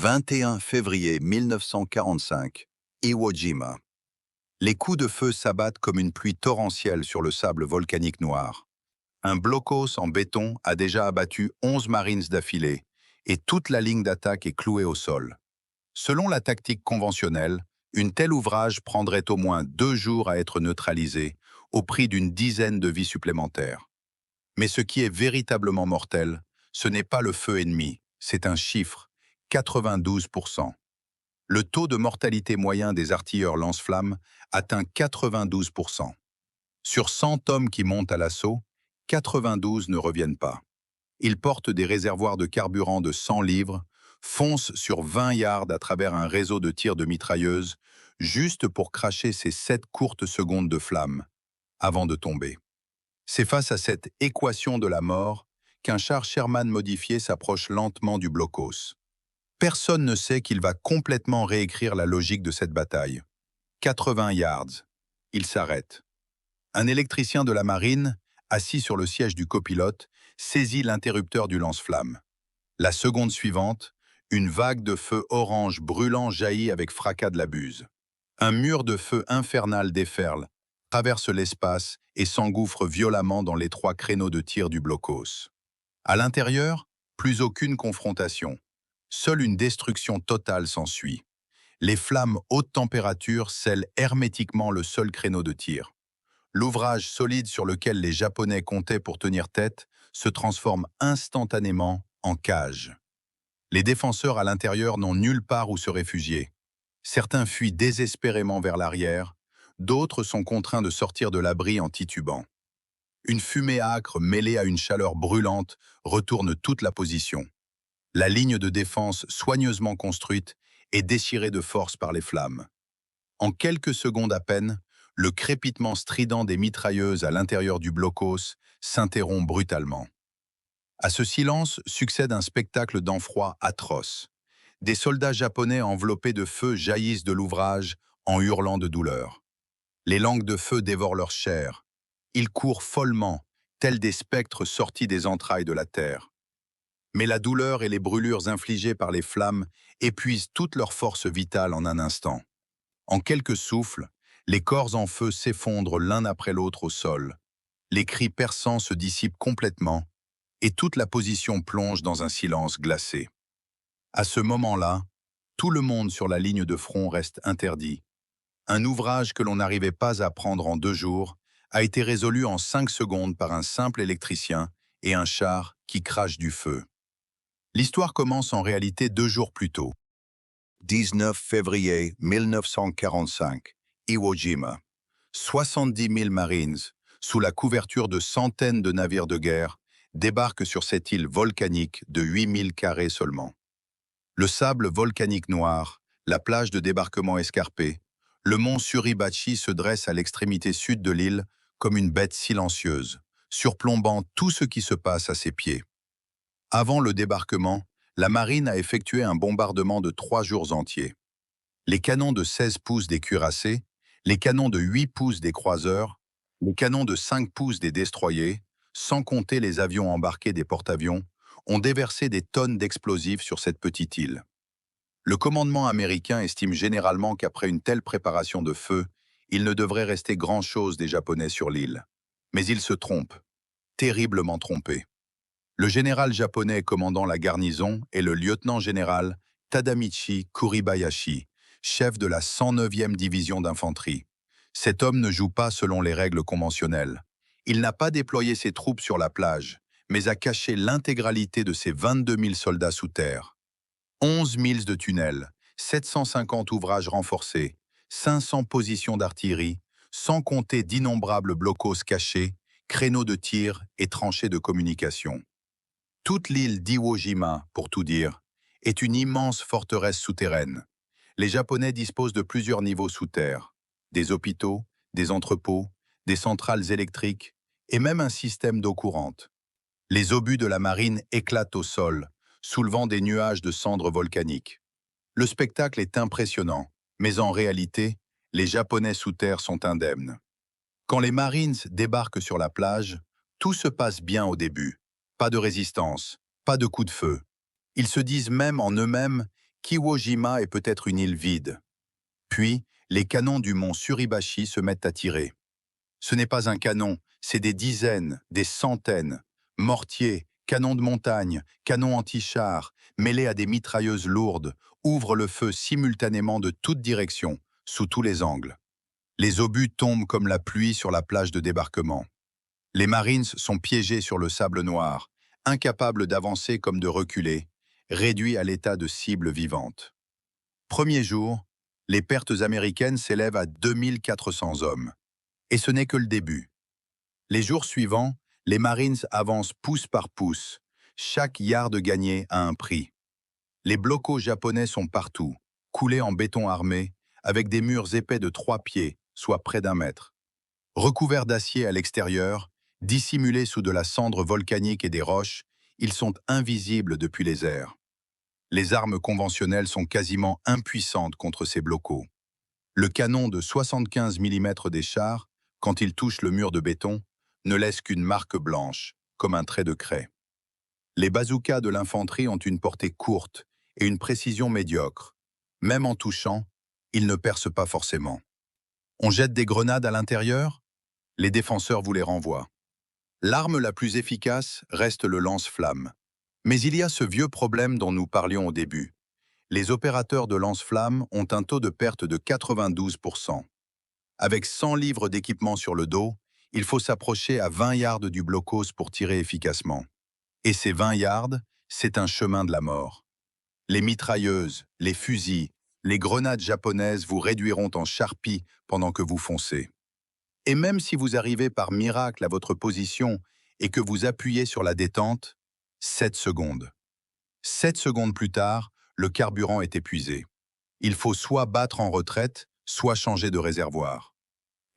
21 février 1945, Iwo Jima. Les coups de feu s'abattent comme une pluie torrentielle sur le sable volcanique noir. Un blocos en béton a déjà abattu 11 Marines d'affilée, et toute la ligne d'attaque est clouée au sol. Selon la tactique conventionnelle, une telle ouvrage prendrait au moins 2 jours à être neutralisé, au prix d'une dizaine de vies supplémentaires. Mais ce qui est véritablement mortel, ce n'est pas le feu ennemi, c'est un chiffre, 92%. Le taux de mortalité moyen des artilleurs lance-flammes atteint 92%. Sur 100 hommes qui montent à l'assaut, 92 ne reviennent pas. Ils portent des réservoirs de carburant de 100 livres, foncent sur 20 yards à travers un réseau de tirs de mitrailleuses, juste pour cracher ces 7 courtes secondes de flamme, avant de tomber. C'est face à cette équation de la mort qu'un char Sherman modifié s'approche lentement du blocos. Personne ne sait qu'il va complètement réécrire la logique de cette bataille. 80 yards. Il s'arrête. Un électricien de la marine, assis sur le siège du copilote, saisit l'interrupteur du lance-flamme. La seconde suivante, une vague de feu orange brûlant jaillit avec fracas de la buse. Un mur de feu infernal déferle, traverse l'espace et s'engouffre violemment dans l'étroit créneau de tir du blocos. À l'intérieur, plus aucune confrontation. Seule une destruction totale s'ensuit. Les flammes haute température scellent hermétiquement le seul créneau de tir. L'ouvrage solide sur lequel les Japonais comptaient pour tenir tête se transforme instantanément en cage. Les défenseurs à l'intérieur n'ont nulle part où se réfugier. Certains fuient désespérément vers l'arrière, d'autres sont contraints de sortir de l'abri en titubant. Une fumée âcre mêlée à une chaleur brûlante retourne toute la position. La ligne de défense soigneusement construite est déchirée de force par les flammes. En quelques secondes à peine, le crépitement strident des mitrailleuses à l'intérieur du blocos s'interrompt brutalement. À ce silence succède un spectacle d'effroi atroce. Des soldats japonais enveloppés de feu jaillissent de l'ouvrage en hurlant de douleur. Les langues de feu dévorent leur chair. Ils courent follement, tels des spectres sortis des entrailles de la terre. Mais la douleur et les brûlures infligées par les flammes épuisent toute leur force vitale en un instant. En quelques souffles, les corps en feu s'effondrent l'un après l'autre au sol. Les cris perçants se dissipent complètement et toute la position plonge dans un silence glacé. À ce moment-là, tout le monde sur la ligne de front reste interdit. Un ouvrage que l'on n'arrivait pas à prendre en 2 jours a été résolu en 5 secondes par un simple électricien et un char qui crache du feu. L'histoire commence en réalité 2 jours plus tôt. 19 février 1945, Iwo Jima. 70 000 Marines, sous la couverture de centaines de navires de guerre, débarquent sur cette île volcanique de 8 000 carrés seulement. Le sable volcanique noir, la plage de débarquement escarpée, le mont Suribachi se dresse à l'extrémité sud de l'île comme une bête silencieuse, surplombant tout ce qui se passe à ses pieds. Avant le débarquement, la marine a effectué un bombardement de 3 jours entiers. Les canons de 16 pouces des cuirassés, les canons de 8 pouces des croiseurs, les canons de 5 pouces des destroyers, sans compter les avions embarqués des porte-avions, ont déversé des tonnes d'explosifs sur cette petite île. Le commandement américain estime généralement qu'après une telle préparation de feu, il ne devrait rester grand-chose des Japonais sur l'île. Mais il se trompe, terriblement trompé. Le général japonais commandant la garnison est le lieutenant-général Tadamichi Kuribayashi, chef de la 109e division d'infanterie. Cet homme ne joue pas selon les règles conventionnelles. Il n'a pas déployé ses troupes sur la plage, mais a caché l'intégralité de ses 22 000 soldats sous terre. 11 milles de tunnels, 750 ouvrages renforcés, 500 positions d'artillerie, sans compter d'innombrables blocos cachés, créneaux de tir et tranchées de communication. Toute l'île d'Iwo Jima, pour tout dire, est une immense forteresse souterraine. Les Japonais disposent de plusieurs niveaux sous terre, des hôpitaux, des entrepôts, des centrales électriques et même un système d'eau courante. Les obus de la marine éclatent au sol, soulevant des nuages de cendres volcaniques. Le spectacle est impressionnant, mais en réalité, les Japonais sous terre sont indemnes. Quand les Marines débarquent sur la plage, tout se passe bien au début. Pas de résistance, pas de coup de feu. Ils se disent même en eux-mêmes Kiwo Jima est peut-être une île vide. Puis, les canons du mont Suribachi se mettent à tirer. Ce n'est pas un canon, c'est des dizaines, des centaines. Mortiers, canons de montagne, canons anti-chars, mêlés à des mitrailleuses lourdes, ouvrent le feu simultanément de toutes directions, sous tous les angles. Les obus tombent comme la pluie sur la plage de débarquement. Les Marines sont piégés sur le sable noir, incapables d'avancer comme de reculer, réduits à l'état de cibles vivantes. Premier jour, les pertes américaines s'élèvent à 2400 hommes. Et ce n'est que le début. Les jours suivants, les Marines avancent pouce par pouce. Chaque yard gagné a un prix. Les blocos japonais sont partout, coulés en béton armé, avec des murs épais de 3 pieds, soit près d'1 mètre. Recouverts d'acier à l'extérieur, dissimulés sous de la cendre volcanique et des roches, ils sont invisibles depuis les airs. Les armes conventionnelles sont quasiment impuissantes contre ces blocos. Le canon de 75 mm des chars, quand il touche le mur de béton, ne laisse qu'une marque blanche, comme un trait de craie. Les bazookas de l'infanterie ont une portée courte et une précision médiocre. Même en touchant, ils ne percent pas forcément. On jette des grenades à l'intérieur? Les défenseurs vous les renvoient. L'arme la plus efficace reste le lance-flamme. Mais il y a ce vieux problème dont nous parlions au début. Les opérateurs de lance-flammes ont un taux de perte de 92%. Avec 100 livres d'équipement sur le dos, il faut s'approcher à 20 yards du blocos pour tirer efficacement. Et ces 20 yards, c'est un chemin de la mort. Les mitrailleuses, les fusils, les grenades japonaises vous réduiront en charpie pendant que vous foncez. Et même si vous arrivez par miracle à votre position et que vous appuyez sur la détente, 7 secondes. 7 secondes plus tard, le carburant est épuisé. Il faut soit battre en retraite, soit changer de réservoir.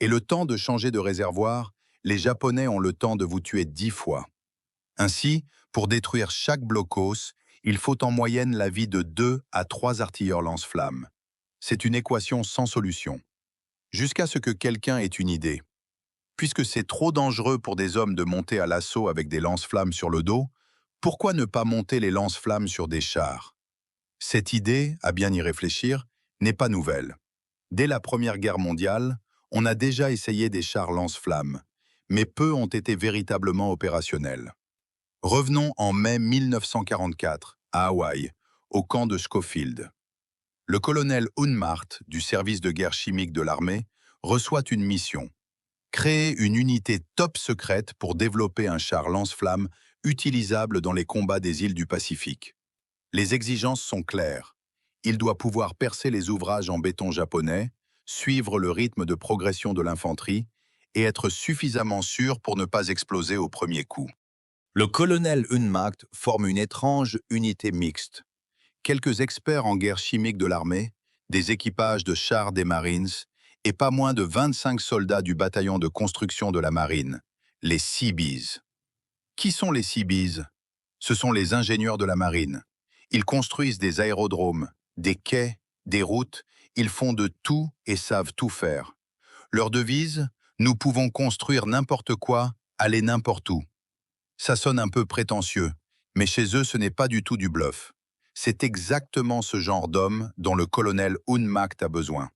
Et le temps de changer de réservoir, les Japonais ont le temps de vous tuer 10 fois. Ainsi, pour détruire chaque blocos, il faut en moyenne la vie de 2 à 3 artilleurs lance-flammes. C'est une équation sans solution. Jusqu'à ce que quelqu'un ait une idée. Puisque c'est trop dangereux pour des hommes de monter à l'assaut avec des lance-flammes sur le dos, pourquoi ne pas monter les lance-flammes sur des chars? Cette idée, à bien y réfléchir, n'est pas nouvelle. Dès la Première Guerre mondiale, on a déjà essayé des chars lance-flammes, mais peu ont été véritablement opérationnels. Revenons en mai 1944, à Hawaï, au camp de Schofield. Le colonel Unmart, du service de guerre chimique de l'armée, reçoit une mission. Créer une unité top secrète pour développer un char lance-flammes utilisable dans les combats des îles du Pacifique. Les exigences sont claires. Il doit pouvoir percer les ouvrages en béton japonais, suivre le rythme de progression de l'infanterie et être suffisamment sûr pour ne pas exploser au premier coup. Le colonel Unmacht forme une étrange unité mixte. Quelques experts en guerre chimique de l'armée, des équipages de chars des Marines et pas moins de 25 soldats du bataillon de construction de la marine, les Seabees. Qui sont les Seabees? Ce sont les ingénieurs de la marine. Ils construisent des aérodromes, des quais, des routes, ils font de tout et savent tout faire. Leur devise, nous pouvons construire n'importe quoi, aller n'importe où. Ça sonne un peu prétentieux, mais chez eux ce n'est pas du tout du bluff. C'est exactement ce genre d'homme dont le colonel Unmacht a besoin.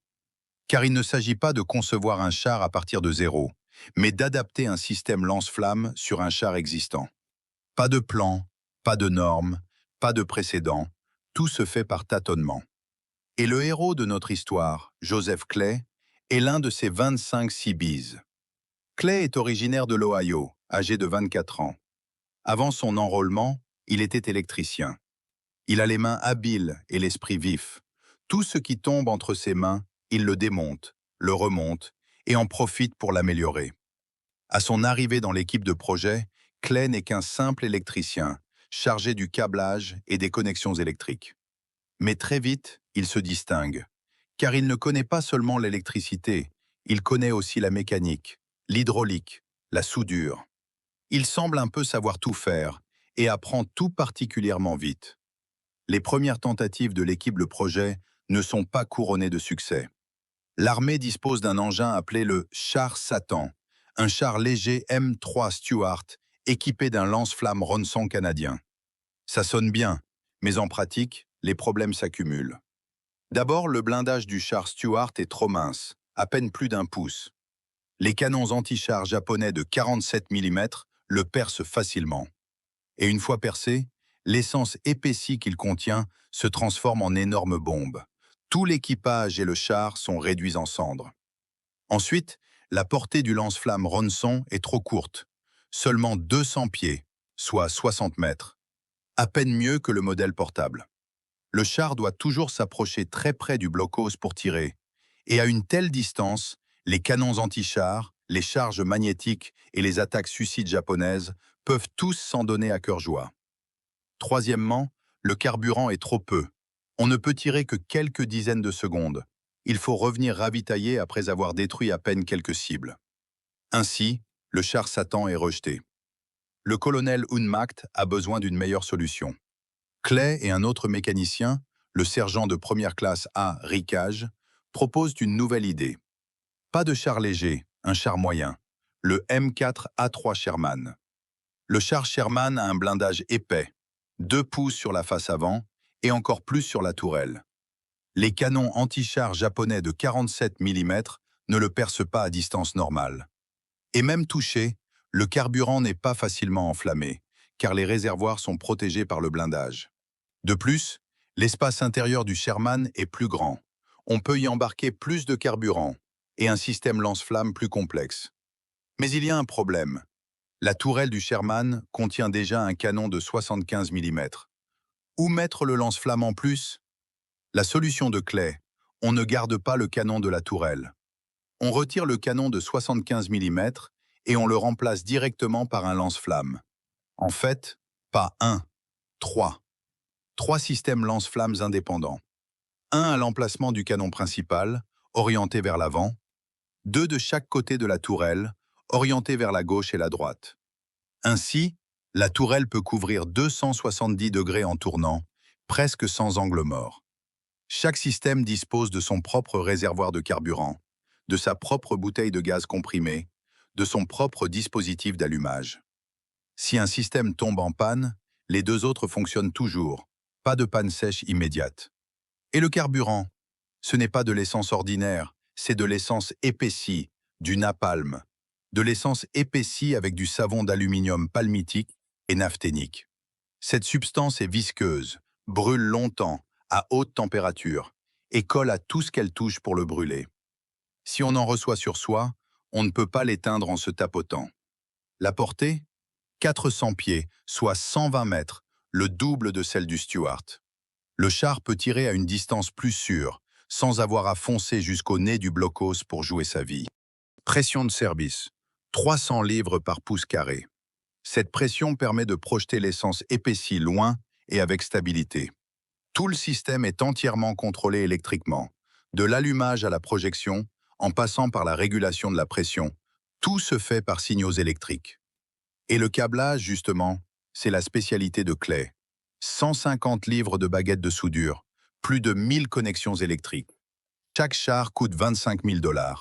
Car il ne s'agit pas de concevoir un char à partir de zéro, mais d'adapter un système lance-flammes sur un char existant. Pas de plan, pas de normes, pas de précédent, tout se fait par tâtonnement. Et le héros de notre histoire, Joseph Clay, est l'un de ces 25 Seabees. Clay est originaire de l'Ohio, âgé de 24 ans. Avant son enrôlement, il était électricien. Il a les mains habiles et l'esprit vif. Tout ce qui tombe entre ses mains, il le démonte, le remonte et en profite pour l'améliorer. À son arrivée dans l'équipe de projet, Clay n'est qu'un simple électricien, chargé du câblage et des connexions électriques. Mais très vite, il se distingue, car il ne connaît pas seulement l'électricité, il connaît aussi la mécanique, l'hydraulique, la soudure. Il semble un peu savoir tout faire et apprend tout particulièrement vite. Les premières tentatives de l'équipe de projet ne sont pas couronnées de succès. L'armée dispose d'un engin appelé le char Satan, un char léger M3 Stuart équipé d'un lance-flammes Ronson canadien. Ça sonne bien, mais en pratique, les problèmes s'accumulent. D'abord, le blindage du char Stuart est trop mince, à peine plus d'1 pouce. Les canons anti-chars japonais de 47 mm le percent facilement. Et une fois percé, l'essence épaissie qu'il contient se transforme en énorme bombe. Tout l'équipage et le char sont réduits en cendres. Ensuite, la portée du lance-flamme Ronson est trop courte, seulement 200 pieds, soit 60 mètres, à peine mieux que le modèle portable. Le char doit toujours s'approcher très près du blocos pour tirer, et à une telle distance, les canons anti-chars, les charges magnétiques et les attaques suicides japonaises peuvent tous s'en donner à cœur joie. Troisièmement, le carburant est trop peu. On ne peut tirer que quelques dizaines de secondes. Il faut revenir ravitailler après avoir détruit à peine quelques cibles. Ainsi, le char Satan est rejeté. Le colonel Unmacht a besoin d'une meilleure solution. Clay et un autre mécanicien, le sergent de première classe A. Ricage, proposent une nouvelle idée. Pas de char léger, un char moyen, le M4A3 Sherman. Le char Sherman a un blindage épais, 2 pouces sur la face avant et encore plus sur la tourelle. Les canons anti-chars japonais de 47 mm ne le percent pas à distance normale. Et même touché, le carburant n'est pas facilement enflammé, car les réservoirs sont protégés par le blindage. De plus, l'espace intérieur du Sherman est plus grand. On peut y embarquer plus de carburant et un système lance-flammes plus complexe. Mais il y a un problème. La tourelle du Sherman contient déjà un canon de 75 mm. Où mettre le lance-flamme en plus? La solution de Clay, on ne garde pas le canon de la tourelle. On retire le canon de 75 mm et on le remplace directement par un lance-flamme. En fait, pas un, trois. 3 systèmes lance-flammes indépendants. Un à l'emplacement du canon principal, orienté vers l'avant. 2 de chaque côté de la tourelle, orientés vers la gauche et la droite. Ainsi, la tourelle peut couvrir 270 degrés en tournant, presque sans angle mort. Chaque système dispose de son propre réservoir de carburant, de sa propre bouteille de gaz comprimé, de son propre dispositif d'allumage. Si un système tombe en panne, les 2 autres fonctionnent toujours, pas de panne sèche immédiate. Et le carburant? Ce n'est pas de l'essence ordinaire, c'est de l'essence épaissie, du napalm, de l'essence épaissie avec du savon d'aluminium palmitique et naphthénique. Cette substance est visqueuse, brûle longtemps, à haute température, et colle à tout ce qu'elle touche pour le brûler. Si on en reçoit sur soi, on ne peut pas l'éteindre en se tapotant. La portée? 400 pieds, soit 120 mètres, le double de celle du Stuart. Le char peut tirer à une distance plus sûre, sans avoir à foncer jusqu'au nez du blocos pour jouer sa vie. Pression de service, 300 livres par pouce carré. Cette pression permet de projeter l'essence épaissie loin et avec stabilité. Tout le système est entièrement contrôlé électriquement, de l'allumage à la projection, en passant par la régulation de la pression. Tout se fait par signaux électriques. Et le câblage, justement, c'est la spécialité de Clay. 150 livres de baguettes de soudure, plus de 1000 connexions électriques. Chaque char coûte 25 000 $.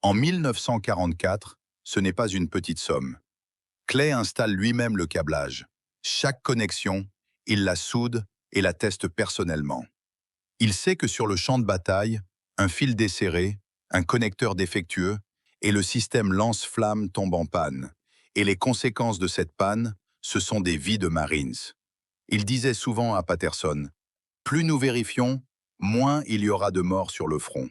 En 1944, ce n'est pas une petite somme. Clay installe lui-même le câblage. Chaque connexion, il la soude et la teste personnellement. Il sait que sur le champ de bataille, un fil desserré, un connecteur défectueux et le système lance-flamme tombent en panne. Et les conséquences de cette panne, ce sont des vies de Marines. Il disait souvent à Patterson, « Plus nous vérifions, moins il y aura de morts sur le front. »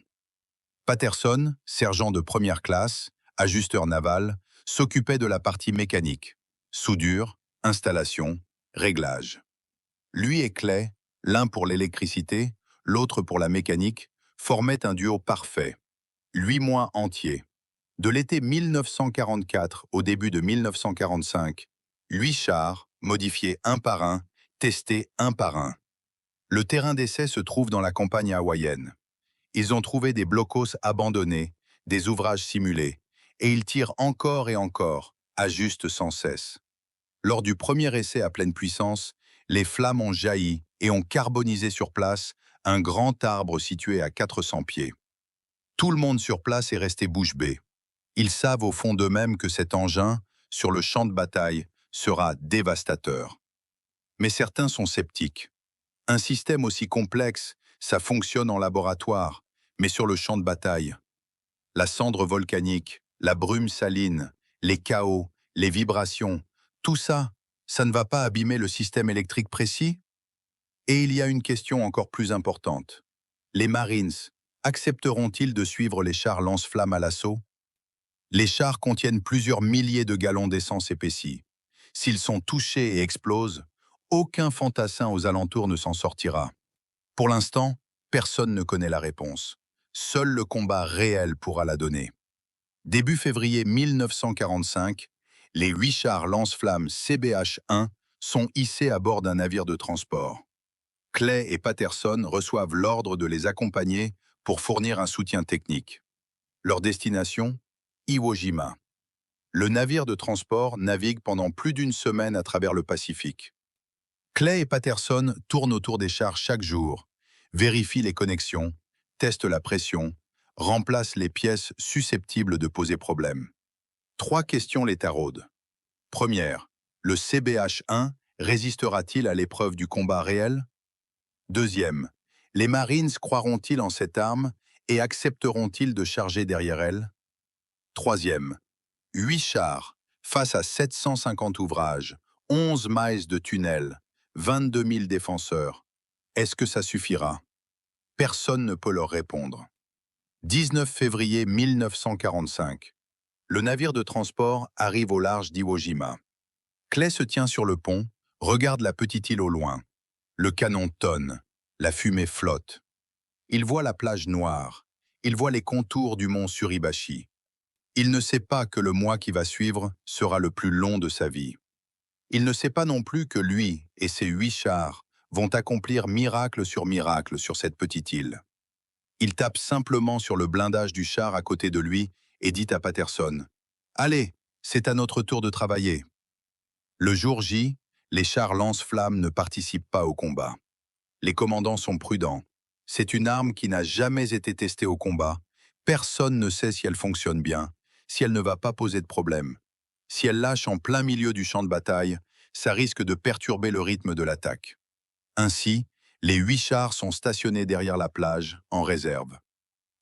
Patterson, sergent de première classe, ajusteur naval, s'occupait de la partie mécanique, soudure, installation, réglage. Lui et Clay, l'un pour l'électricité, l'autre pour la mécanique, formaient un duo parfait. 8 mois entiers. De l'été 1944 au début de 1945, 8 chars, modifiés un par un, testés un par un. Le terrain d'essai se trouve dans la campagne hawaïenne. Ils ont trouvé des blocos abandonnés, des ouvrages simulés, et ils tirent encore et encore, ajustent sans cesse. Lors du premier essai à pleine puissance, les flammes ont jailli et ont carbonisé sur place un grand arbre situé à 400 pieds. Tout le monde sur place est resté bouche bée. Ils savent au fond d'eux-mêmes que cet engin, sur le champ de bataille, sera dévastateur. Mais certains sont sceptiques. Un système aussi complexe, ça fonctionne en laboratoire, mais sur le champ de bataille, la cendre volcanique, la brume saline, les chaos, les vibrations, tout ça, ça ne va pas abîmer le système électrique précis? Et il y a une question encore plus importante. Les Marines accepteront-ils de suivre les chars lance-flammes à l'assaut? Les chars contiennent plusieurs milliers de gallons d'essence épaissie. S'ils sont touchés et explosent, aucun fantassin aux alentours ne s'en sortira. Pour l'instant, personne ne connaît la réponse. Seul le combat réel pourra la donner. Début février 1945, les 8 chars lance-flammes CBH-1 sont hissés à bord d'un navire de transport. Clay et Patterson reçoivent l'ordre de les accompagner pour fournir un soutien technique. Leur destination? Iwo Jima. Le navire de transport navigue pendant plus d'une semaine à travers le Pacifique. Clay et Patterson tournent autour des chars chaque jour, vérifient les connexions, testent la pression, remplacent les pièces susceptibles de poser problème. 3 questions les taraudent. Première, le CBH-1 résistera-t-il à l'épreuve du combat réel? Deuxième, les Marines croiront-ils en cette arme et accepteront-ils de charger derrière elle? Troisième, 8 chars face à 750 ouvrages, 11 miles de tunnels, 22 000 défenseurs. Est-ce que ça suffira? Personne ne peut leur répondre. 19 février 1945. Le navire de transport arrive au large d'Iwo Jima. Clay se tient sur le pont, regarde la petite île au loin. Le canon tonne, la fumée flotte. Il voit la plage noire, il voit les contours du mont Suribachi. Il ne sait pas que le mois qui va suivre sera le plus long de sa vie. Il ne sait pas non plus que lui et ses 8 chars vont accomplir miracle sur cette petite île. Il tape simplement sur le blindage du char à côté de lui et dit à Patterson « Allez, c'est à notre tour de travailler ». Le jour J, les chars lance-flammes ne participent pas au combat. Les commandants sont prudents. C'est une arme qui n'a jamais été testée au combat. Personne ne sait si elle fonctionne bien, si elle ne va pas poser de problème. Si elle lâche en plein milieu du champ de bataille, ça risque de perturber le rythme de l'attaque. Ainsi, les 8 chars sont stationnés derrière la plage, en réserve.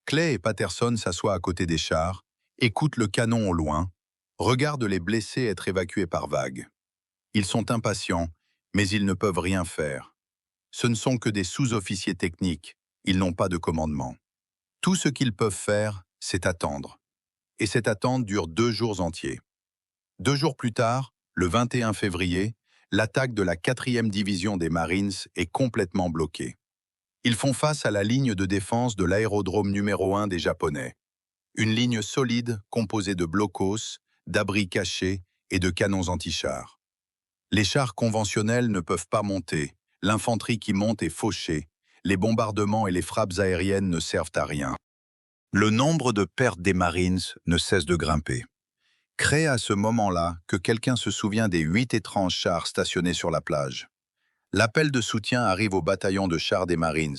Clay et Patterson s'assoient à côté des chars, écoutent le canon au loin, regardent les blessés être évacués par vagues. Ils sont impatients, mais ils ne peuvent rien faire. Ce ne sont que des sous-officiers techniques, ils n'ont pas de commandement. Tout ce qu'ils peuvent faire, c'est attendre. Et cette attente dure 2 jours entiers. 2 jours plus tard, le 21 février, l'attaque de la 4e division des Marines est complètement bloquée. Ils font face à la ligne de défense de l'aérodrome numéro 1 des Japonais. Une ligne solide composée de blocos, d'abris cachés et de canons anti-chars. Les chars conventionnels ne peuvent pas monter, l'infanterie qui monte est fauchée, les bombardements et les frappes aériennes ne servent à rien. Le nombre de pertes des Marines ne cesse de grimper. Crée à ce moment-là que quelqu'un se souvient des 8 étranges chars stationnés sur la plage. L'appel de soutien arrive au bataillon de chars des Marines.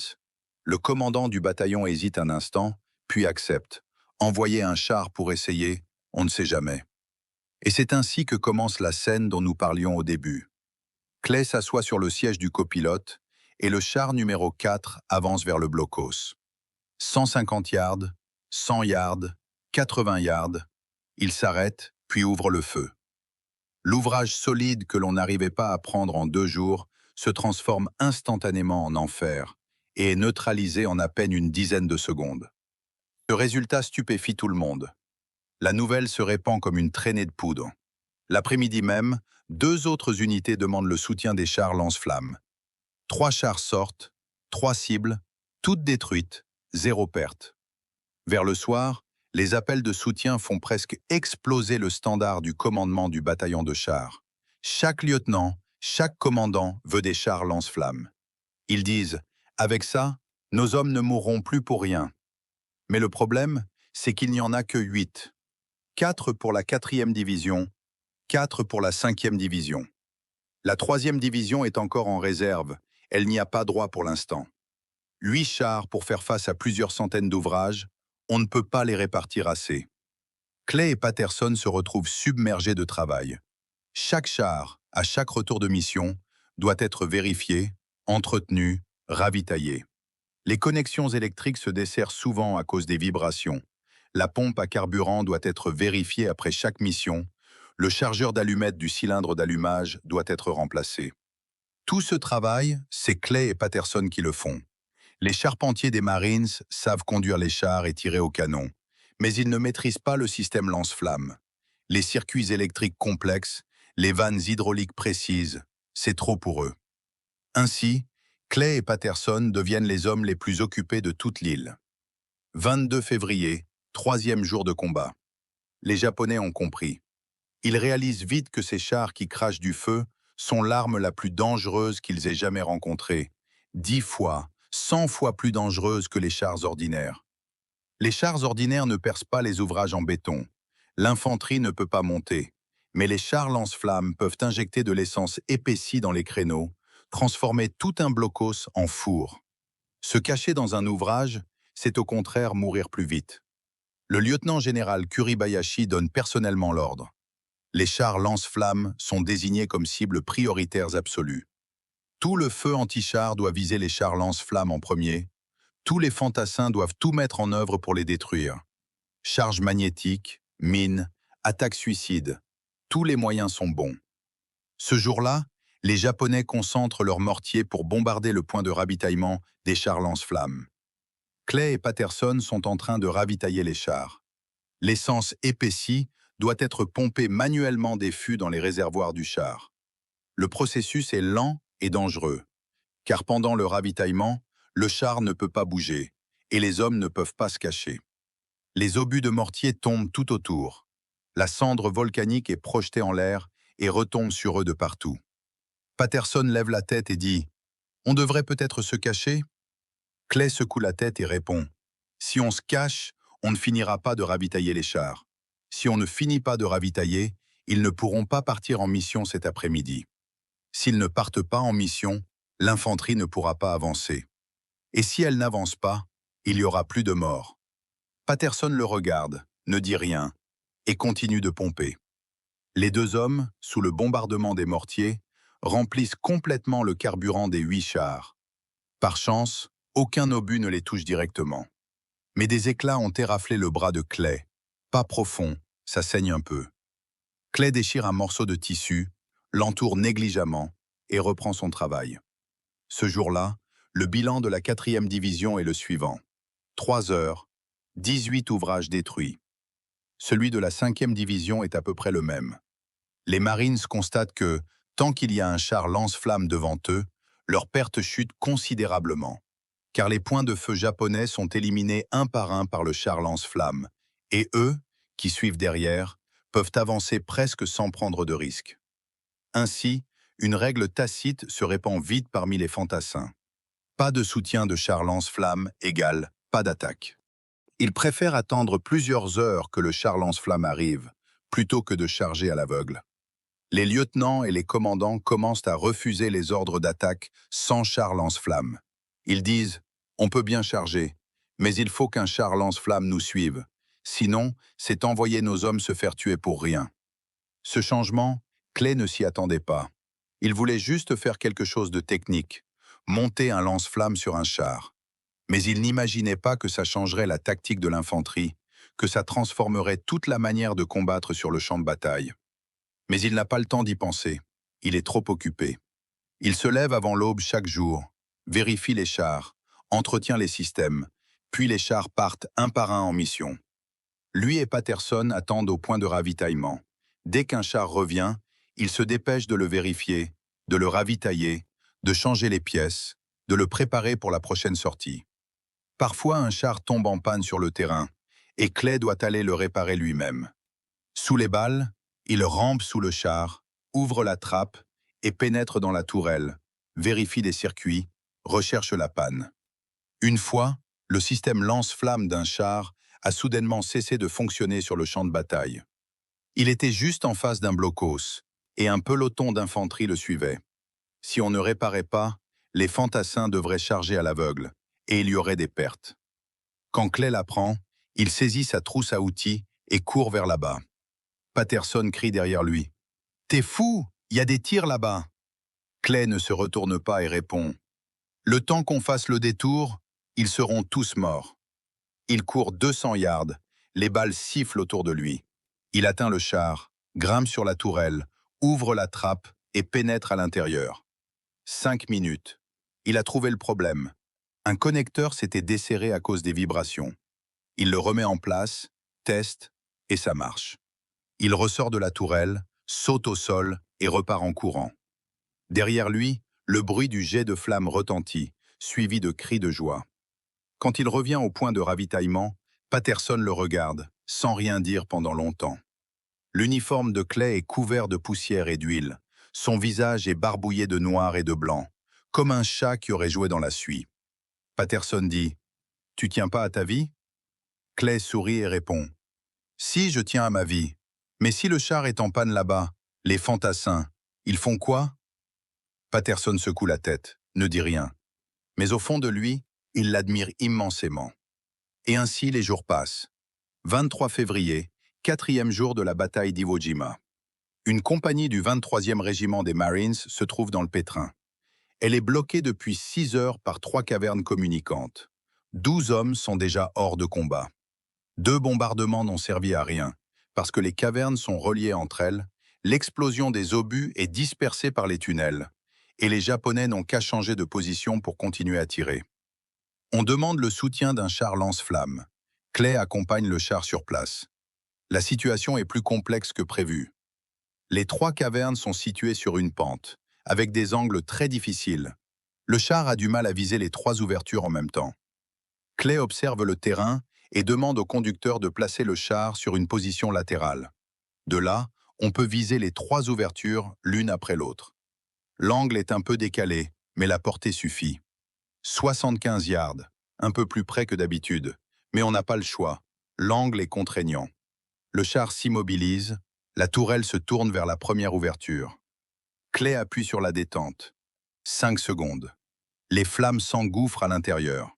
Le commandant du bataillon hésite un instant, puis accepte. Envoyer un char pour essayer, on ne sait jamais. Et c'est ainsi que commence la scène dont nous parlions au début. Clay s'assoit sur le siège du copilote et le char numéro 4 avance vers le blocos. 150 yards, 100 yards, 80 yards. Il s'arrête, puis ouvre le feu. L'ouvrage solide que l'on n'arrivait pas à prendre en 2 jours se transforme instantanément en enfer et est neutralisé en à peine une dizaine de secondes. Ce résultat stupéfie tout le monde. La nouvelle se répand comme une traînée de poudre. L'après-midi même, 2 autres unités demandent le soutien des chars lance-flammes. 3 chars sortent, 3 cibles, toutes détruites, 0 perte. Vers le soir, les appels de soutien font presque exploser le standard du commandement du bataillon de chars. Chaque lieutenant, chaque commandant veut des chars lance-flammes. Ils disent « Avec ça, nos hommes ne mourront plus pour rien ». Mais le problème, c'est qu'il n'y en a que 8. 4 pour la 4e division, 4 pour la 5e division. La 3e division est encore en réserve, elle n'y a pas droit pour l'instant. 8 chars pour faire face à plusieurs centaines d'ouvrages, on ne peut pas les répartir assez. Clay et Patterson se retrouvent submergés de travail. Chaque char, à chaque retour de mission, doit être vérifié, entretenu, Ravitailler. Les connexions électriques se desserrent souvent à cause des vibrations. La pompe à carburant doit être vérifiée après chaque mission. Le chargeur d'allumettes du cylindre d'allumage doit être remplacé. Tout ce travail, c'est Clay et Patterson qui le font. Les charpentiers des Marines savent conduire les chars et tirer au canon, mais ils ne maîtrisent pas le système lance-flammes. Les circuits électriques complexes, les vannes hydrauliques précises, c'est trop pour eux. Ainsi, Clay et Patterson deviennent les hommes les plus occupés de toute l'île. 22 février, troisième jour de combat. Les Japonais ont compris. Ils réalisent vite que ces chars qui crachent du feu sont l'arme la plus dangereuse qu'ils aient jamais rencontrée. 10 fois, 100 fois plus dangereuse que les chars ordinaires. Les chars ordinaires ne percent pas les ouvrages en béton. L'infanterie ne peut pas monter. Mais les chars lance-flammes peuvent injecter de l'essence épaissie dans les créneaux, transformer tout un blocos en four. Se cacher dans un ouvrage, c'est au contraire mourir plus vite. Le lieutenant-général Kuribayashi donne personnellement l'ordre. Les chars lance-flammes sont désignés comme cibles prioritaires absolues. Tout le feu anti-char doit viser les chars lance-flammes en premier. Tous les fantassins doivent tout mettre en œuvre pour les détruire. Charges magnétiques, mines, attaques suicides, tous les moyens sont bons. Ce jour-là, les Japonais concentrent leurs mortiers pour bombarder le point de ravitaillement des chars lance-flammes. Clay et Patterson sont en train de ravitailler les chars. L'essence épaissie doit être pompée manuellement des fûts dans les réservoirs du char. Le processus est lent et dangereux, car pendant le ravitaillement, le char ne peut pas bouger et les hommes ne peuvent pas se cacher. Les obus de mortier tombent tout autour. La cendre volcanique est projetée en l'air et retombe sur eux de partout. Patterson lève la tête et dit « On devrait peut-être se cacher ?» Clay secoue la tête et répond « Si on se cache, on ne finira pas de ravitailler les chars. Si on ne finit pas de ravitailler, ils ne pourront pas partir en mission cet après-midi. S'ils ne partent pas en mission, l'infanterie ne pourra pas avancer. Et si elle n'avance pas, il y aura plus de morts. » Patterson le regarde, ne dit rien, et continue de pomper. Les deux hommes, sous le bombardement des mortiers, remplissent complètement le carburant des 8 chars. Par chance, aucun obus ne les touche directement. Mais des éclats ont éraflé le bras de Clay. Pas profond, ça saigne un peu. Clay déchire un morceau de tissu, l'entoure négligemment et reprend son travail. Ce jour-là, le bilan de la 4e division est le suivant. 3 heures, 18 ouvrages détruits. Celui de la 5e division est à peu près le même. Les Marines constatent que, tant qu'il y a un char lance-flammes devant eux, leurs pertes chutent considérablement, car les points de feu japonais sont éliminés un par le char lance-flammes, et eux, qui suivent derrière, peuvent avancer presque sans prendre de risques. Ainsi, une règle tacite se répand vite parmi les fantassins. Pas de soutien de char lance-flammes égale pas d'attaque. Ils préfèrent attendre plusieurs heures que le char lance-flammes arrive, plutôt que de charger à l'aveugle. Les lieutenants et les commandants commencent à refuser les ordres d'attaque sans char lance-flammes. Ils disent « On peut bien charger, mais il faut qu'un char lance-flammes nous suive. Sinon, c'est envoyer nos hommes se faire tuer pour rien. » Ce changement, Clay ne s'y attendait pas. Il voulait juste faire quelque chose de technique, monter un lance-flammes sur un char. Mais il n'imaginait pas que ça changerait la tactique de l'infanterie, que ça transformerait toute la manière de combattre sur le champ de bataille. Mais il n'a pas le temps d'y penser. Il est trop occupé. Il se lève avant l'aube chaque jour, vérifie les chars, entretient les systèmes, puis les chars partent un par un en mission. Lui et Patterson attendent au point de ravitaillement. Dès qu'un char revient, il se dépêche de le vérifier, de le ravitailler, de changer les pièces, de le préparer pour la prochaine sortie. Parfois, un char tombe en panne sur le terrain, et Clay doit aller le réparer lui-même. Sous les balles, il rampe sous le char, ouvre la trappe et pénètre dans la tourelle, vérifie les circuits, recherche la panne. Une fois, le système lance-flammes d'un char a soudainement cessé de fonctionner sur le champ de bataille. Il était juste en face d'un blocos, et un peloton d'infanterie le suivait. Si on ne réparait pas, les fantassins devraient charger à l'aveugle, et il y aurait des pertes. Quand Clay l'apprend, il saisit sa trousse à outils et court vers là-bas. Patterson crie derrière lui. « T'es fou, il y a des tirs là-bas !» Clay ne se retourne pas et répond. « Le temps qu'on fasse le détour, ils seront tous morts. Il court 200 yards, les balles sifflent autour de lui. Il atteint le char, grimpe sur la tourelle, ouvre la trappe et pénètre à l'intérieur. 5 minutes. Il a trouvé le problème. Un connecteur s'était desserré à cause des vibrations. Il le remet en place, teste, et ça marche. Il ressort de la tourelle, saute au sol et repart en courant. Derrière lui, le bruit du jet de flamme retentit, suivi de cris de joie. Quand il revient au point de ravitaillement, Patterson le regarde, sans rien dire pendant longtemps. L'uniforme de Clay est couvert de poussière et d'huile. Son visage est barbouillé de noir et de blanc, comme un chat qui aurait joué dans la suie. Patterson dit « Tu tiens pas à ta vie ?» Clay sourit et répond « Si, je tiens à ma vie. Mais si le char est en panne là-bas, les fantassins, ils font quoi ?» Patterson secoue la tête, ne dit rien. Mais au fond de lui, il l'admire immensément. Et ainsi les jours passent. 23 février, 4e jour de la bataille d'Iwo Jima. Une compagnie du 23e régiment des Marines se trouve dans le pétrin. Elle est bloquée depuis 6 heures par 3 cavernes communicantes. 12 hommes sont déjà hors de combat. 2 bombardements n'ont servi à rien, parce que les cavernes sont reliées entre elles, l'explosion des obus est dispersée par les tunnels, et les Japonais n'ont qu'à changer de position pour continuer à tirer. On demande le soutien d'un char lance-flammes. Clay accompagne le char sur place. La situation est plus complexe que prévu. Les 3 cavernes sont situées sur une pente, avec des angles très difficiles. Le char a du mal à viser les 3 ouvertures en même temps. Clay observe le terrain et demande au conducteur de placer le char sur une position latérale. De là, on peut viser les 3 ouvertures l'une après l'autre. L'angle est un peu décalé, mais la portée suffit. 75 yards, un peu plus près que d'habitude, mais on n'a pas le choix. L'angle est contraignant. Le char s'immobilise, la tourelle se tourne vers la première ouverture. Clay appuie sur la détente. 5 secondes. Les flammes s'engouffrent à l'intérieur.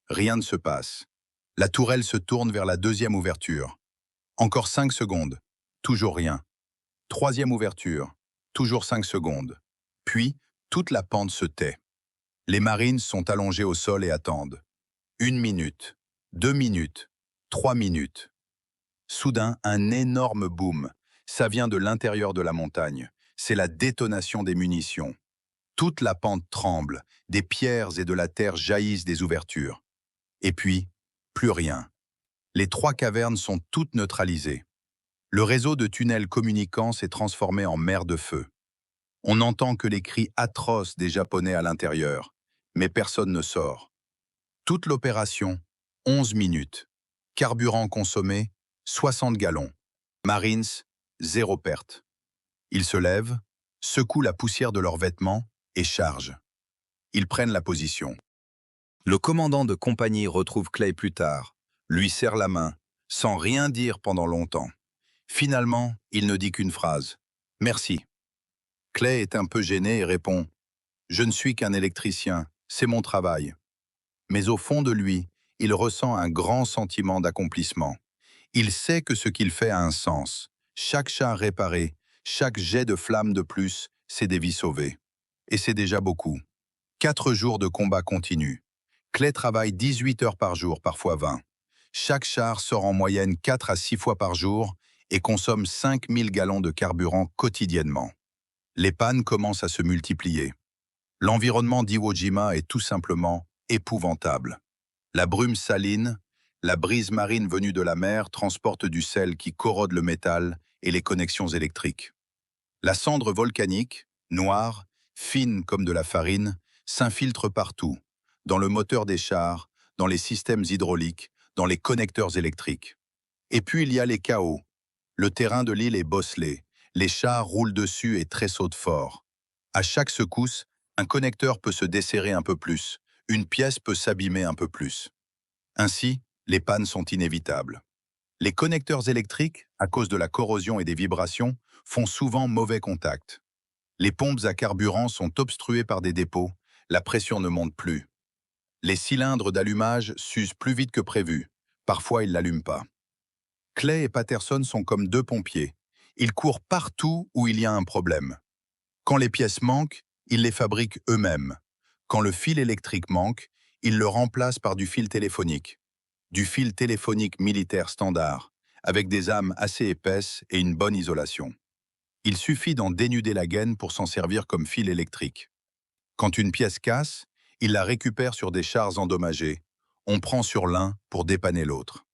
Rien ne se passe. La tourelle se tourne vers la 2e ouverture. Encore 5 secondes. Toujours rien. 3e ouverture. Toujours 5 secondes. Puis, toute la pente se tait. Les Marines sont allongés au sol et attendent. 1 minute, 2 minutes, 3 minutes. Soudain, un énorme boom. Ça vient de l'intérieur de la montagne. C'est la détonation des munitions. Toute la pente tremble, des pierres et de la terre jaillissent des ouvertures. Et puis, plus rien. Les 3 cavernes sont toutes neutralisées. Le réseau de tunnels communicants s'est transformé en mer de feu. On n'entend que les cris atroces des Japonais à l'intérieur, mais personne ne sort. Toute l'opération, 11 minutes. Carburant consommé, 60 gallons. Marines, 0 perte. Ils se lèvent, secouent la poussière de leurs vêtements et chargent. Ils prennent la position. Le commandant de compagnie retrouve Clay plus tard, lui serre la main, sans rien dire pendant longtemps. Finalement, il ne dit qu'une phrase. « Merci ». Clay est un peu gêné et répond « Je ne suis qu'un électricien, c'est mon travail ». Mais au fond de lui, il ressent un grand sentiment d'accomplissement. Il sait que ce qu'il fait a un sens. Chaque char réparé, chaque jet de flamme de plus, c'est des vies sauvées. Et c'est déjà beaucoup. 4 jours de combat continu. Clay travaille 18 heures par jour, parfois 20. Chaque char sort en moyenne 4 à 6 fois par jour et consomme 5000 gallons de carburant quotidiennement. Les pannes commencent à se multiplier. L'environnement d'Iwo Jima est tout simplement épouvantable. La brume saline, la brise marine venue de la mer transporte du sel qui corrode le métal et les connexions électriques. La cendre volcanique, noire, fine comme de la farine, s'infiltre partout, dans le moteur des chars, dans les systèmes hydrauliques, dans les connecteurs électriques. Et puis il y a les chaos. Le terrain de l'île est bosselé, les chars roulent dessus et tressautent fort. À chaque secousse, un connecteur peut se desserrer un peu plus, une pièce peut s'abîmer un peu plus. Ainsi, les pannes sont inévitables. Les connecteurs électriques, à cause de la corrosion et des vibrations, font souvent mauvais contact. Les pompes à carburant sont obstruées par des dépôts, la pression ne monte plus. Les cylindres d'allumage s'usent plus vite que prévu, parfois ils n'allument pas. Clay et Patterson sont comme 2 pompiers. Ils courent partout où il y a un problème. Quand les pièces manquent, ils les fabriquent eux-mêmes. Quand le fil électrique manque, ils le remplacent par du fil téléphonique militaire standard, avec des âmes assez épaisses et une bonne isolation. Il suffit d'en dénuder la gaine pour s'en servir comme fil électrique. Quand une pièce casse, ils la récupèrent sur des chars endommagés. On prend sur l'un pour dépanner l'autre.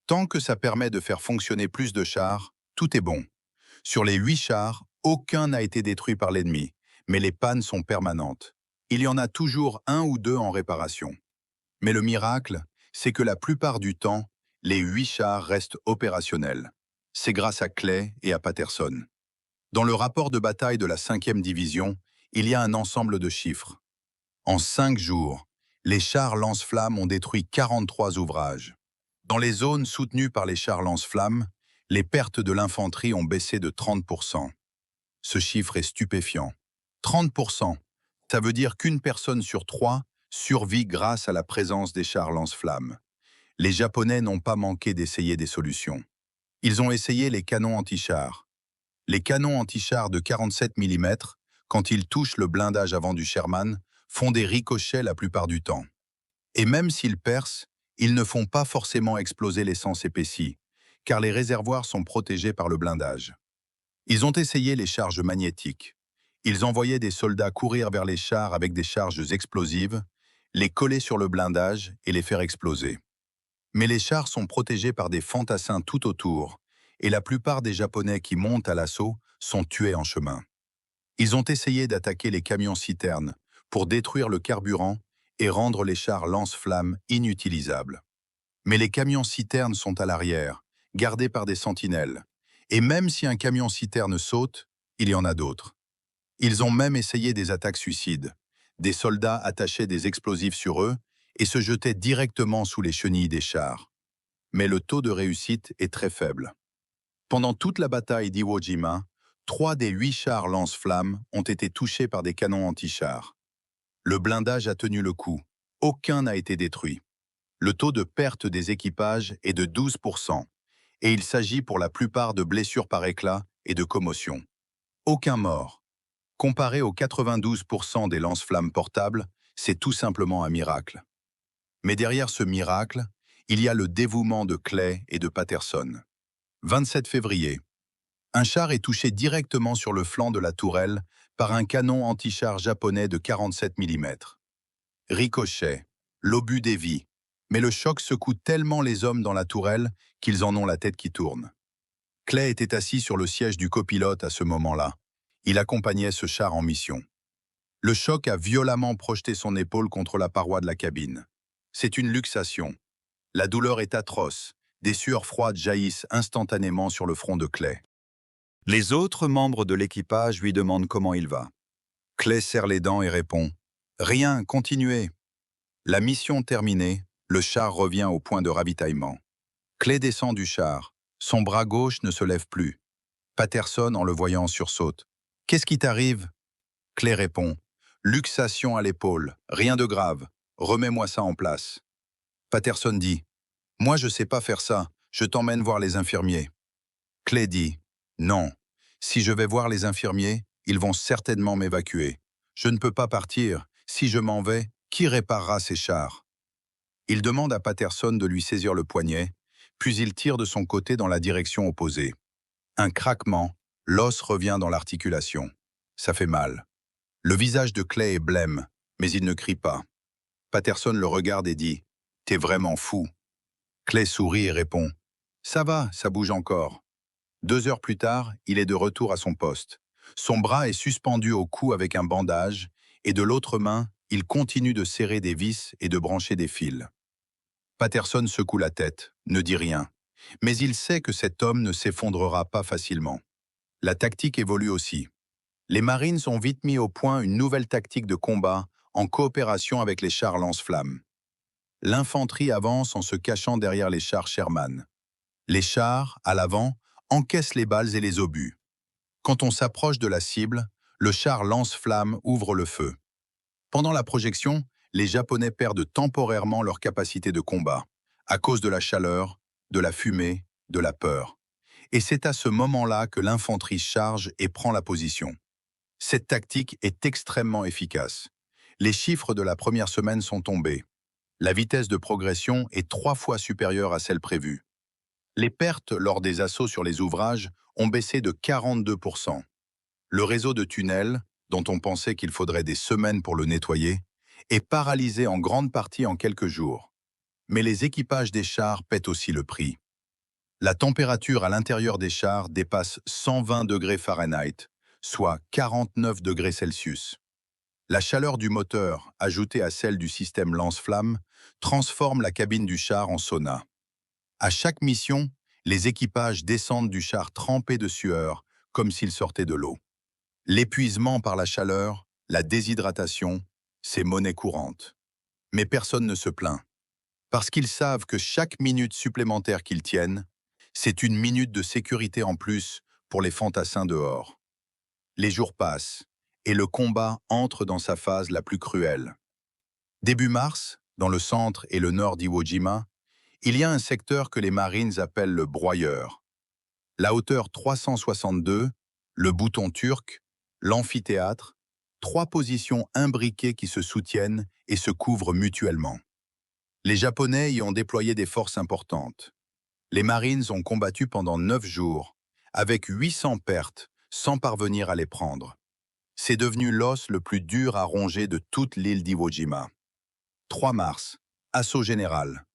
Tant que ça permet de faire fonctionner plus de chars, tout est bon. Sur les 8 chars, aucun n'a été détruit par l'ennemi, mais les pannes sont permanentes. Il y en a toujours un ou deux en réparation. Mais le miracle, c'est que la plupart du temps, les 8 chars restent opérationnels. C'est grâce à Clay et à Patterson. Dans le rapport de bataille de la 5e division, il y a un ensemble de chiffres. En 5 jours, les chars lance-flammes ont détruit 43 ouvrages. Dans les zones soutenues par les chars lance-flammes, les pertes de l'infanterie ont baissé de 30%. Ce chiffre est stupéfiant. 30%, ça veut dire qu'une personne sur 3 survit grâce à la présence des chars lance-flammes. Les Japonais n'ont pas manqué d'essayer des solutions. Ils ont essayé les canons anti-chars. Les canons anti-chars de 47 mm, quand ils touchent le blindage avant du Sherman, font des ricochets la plupart du temps. Et même s'ils percent, ils ne font pas forcément exploser l'essence épaissie, car les réservoirs sont protégés par le blindage. Ils ont essayé les charges magnétiques. Ils envoyaient des soldats courir vers les chars avec des charges explosives, les coller sur le blindage et les faire exploser. Mais les chars sont protégés par des fantassins tout autour, et la plupart des Japonais qui montent à l'assaut sont tués en chemin. Ils ont essayé d'attaquer les camions-citernes pour détruire le carburant et rendre les chars lance-flammes inutilisables. Mais les camions-citernes sont à l'arrière, gardés par des sentinelles. Et même si un camion-citerne saute, il y en a d'autres. Ils ont même essayé des attaques suicides. Des soldats attachaient des explosifs sur eux et se jetaient directement sous les chenilles des chars. Mais le taux de réussite est très faible. Pendant toute la bataille d'Iwo Jima, 3 des 8 chars lance-flammes ont été touchés par des canons anti-chars. Le blindage a tenu le coup. Aucun n'a été détruit. Le taux de perte des équipages est de 12%, et il s'agit pour la plupart de blessures par éclat et de commotion. Aucun mort. Comparé aux 92% des lance-flammes portables, c'est tout simplement un miracle. Mais derrière ce miracle, il y a le dévouement de Clay et de Patterson. 27 février. Un char est touché directement sur le flanc de la tourelle par un canon anti-char japonais de 47 mm. Ricochet, l'obus dévie, mais le choc secoue tellement les hommes dans la tourelle qu'ils en ont la tête qui tourne. Clay était assis sur le siège du copilote à ce moment-là. Il accompagnait ce char en mission. Le choc a violemment projeté son épaule contre la paroi de la cabine. C'est une luxation. La douleur est atroce. Des sueurs froides jaillissent instantanément sur le front de Clay. Les autres membres de l'équipage lui demandent comment il va. Clay serre les dents et répond « Rien, continuez ». La mission terminée, le char revient au point de ravitaillement. Clay descend du char. Son bras gauche ne se lève plus. Patterson, en le voyant, sursaute. « Qu'est-ce qui t'arrive » Clay répond « Luxation à l'épaule, rien de grave. Remets-moi ça en place. » Patterson dit « Moi, je sais pas faire ça. Je t'emmène voir les infirmiers. » Clay dit « Non. Si je vais voir les infirmiers, ils vont certainement m'évacuer. Je ne peux pas partir. Si je m'en vais, qui réparera ces chars ?» Il demande à Patterson de lui saisir le poignet, puis il tire de son côté dans la direction opposée. Un craquement, l'os revient dans l'articulation. Ça fait mal. Le visage de Clay est blême, mais il ne crie pas. Patterson le regarde et dit « T'es vraiment fou. » Clay sourit et répond « Ça va, ça bouge encore. » 2 heures plus tard, il est de retour à son poste. Son bras est suspendu au cou avec un bandage, et de l'autre main, il continue de serrer des vis et de brancher des fils. Patterson secoue la tête, ne dit rien. Mais il sait que cet homme ne s'effondrera pas facilement. La tactique évolue aussi. Les Marines ont vite mis au point une nouvelle tactique de combat en coopération avec les chars lance-flammes. L'infanterie avance en se cachant derrière les chars Sherman. Les chars, à l'avant, encaissent les balles et les obus. Quand on s'approche de la cible, le char lance-flamme ouvre le feu. Pendant la projection, les Japonais perdent temporairement leur capacité de combat, à cause de la chaleur, de la fumée, de la peur. Et c'est à ce moment-là que l'infanterie charge et prend la position. Cette tactique est extrêmement efficace. Les chiffres de la première semaine sont tombés. La vitesse de progression est 3 fois supérieure à celle prévue. Les pertes lors des assauts sur les ouvrages ont baissé de 42%. Le réseau de tunnels, dont on pensait qu'il faudrait des semaines pour le nettoyer, est paralysé en grande partie en quelques jours. Mais les équipages des chars paient aussi le prix. La température à l'intérieur des chars dépasse 120 degrés Fahrenheit, soit 49 degrés Celsius. La chaleur du moteur, ajoutée à celle du système lance-flammes, transforme la cabine du char en sauna. À chaque mission, les équipages descendent du char trempés de sueur, comme s'ils sortaient de l'eau. L'épuisement par la chaleur, la déshydratation, c'est monnaie courante. Mais personne ne se plaint, parce qu'ils savent que chaque minute supplémentaire qu'ils tiennent, c'est une minute de sécurité en plus pour les fantassins dehors. Les jours passent, et le combat entre dans sa phase la plus cruelle. Début mars, dans le centre et le nord d'Iwo Jima, il y a un secteur que les Marines appellent le broyeur. La hauteur 362, le bouton turc, l'amphithéâtre, 3 positions imbriquées qui se soutiennent et se couvrent mutuellement. Les Japonais y ont déployé des forces importantes. Les Marines ont combattu pendant 9 jours, avec 800 pertes, sans parvenir à les prendre. C'est devenu l'os le plus dur à ronger de toute l'île d'Iwo Jima. 3 mars, assaut général.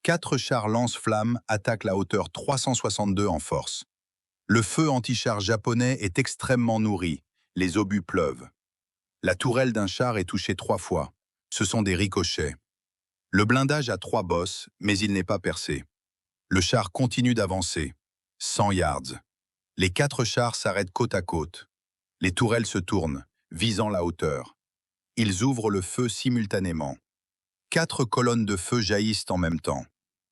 4 chars lance-flammes attaquent la hauteur 362 en force. Le feu anti-char japonais est extrêmement nourri, les obus pleuvent. La tourelle d'un char est touchée 3 fois. Ce sont des ricochets. Le blindage a 3 bosses, mais il n'est pas percé. Le char continue d'avancer. 100 yards. Les 4 chars s'arrêtent côte à côte. Les tourelles se tournent, visant la hauteur. Ils ouvrent le feu simultanément. 4 colonnes de feu jaillissent en même temps.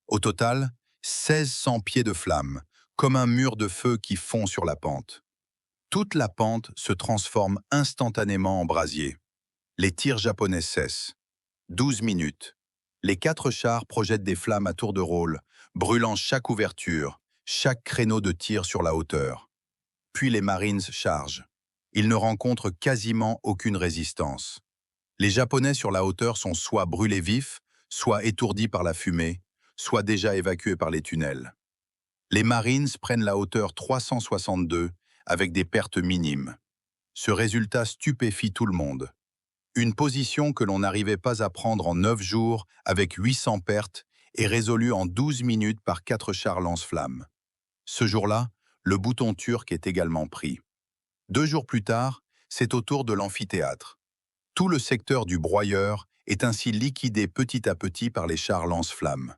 Au total, 1600 pieds de flammes, comme un mur de feu qui fond sur la pente. Toute la pente se transforme instantanément en brasier. Les tirs japonais cessent. 12 minutes. Les 4 chars projettent des flammes à tour de rôle, brûlant chaque ouverture, chaque créneau de tir sur la hauteur. Puis les Marines chargent. Ils ne rencontrent quasiment aucune résistance. Les Japonais sur la hauteur sont soit brûlés vifs, soit étourdis par la fumée, soit déjà évacués par les tunnels. Les Marines prennent la hauteur 362 avec des pertes minimes. Ce résultat stupéfie tout le monde. Une position que l'on n'arrivait pas à prendre en 9 jours avec 800 pertes est résolue en 12 minutes par 4 chars lance-flammes. Ce jour-là, le bouton turc est également pris. 2 jours plus tard, c'est au tour de l'amphithéâtre. Tout le secteur du broyeur est ainsi liquidé petit à petit par les chars lance-flammes.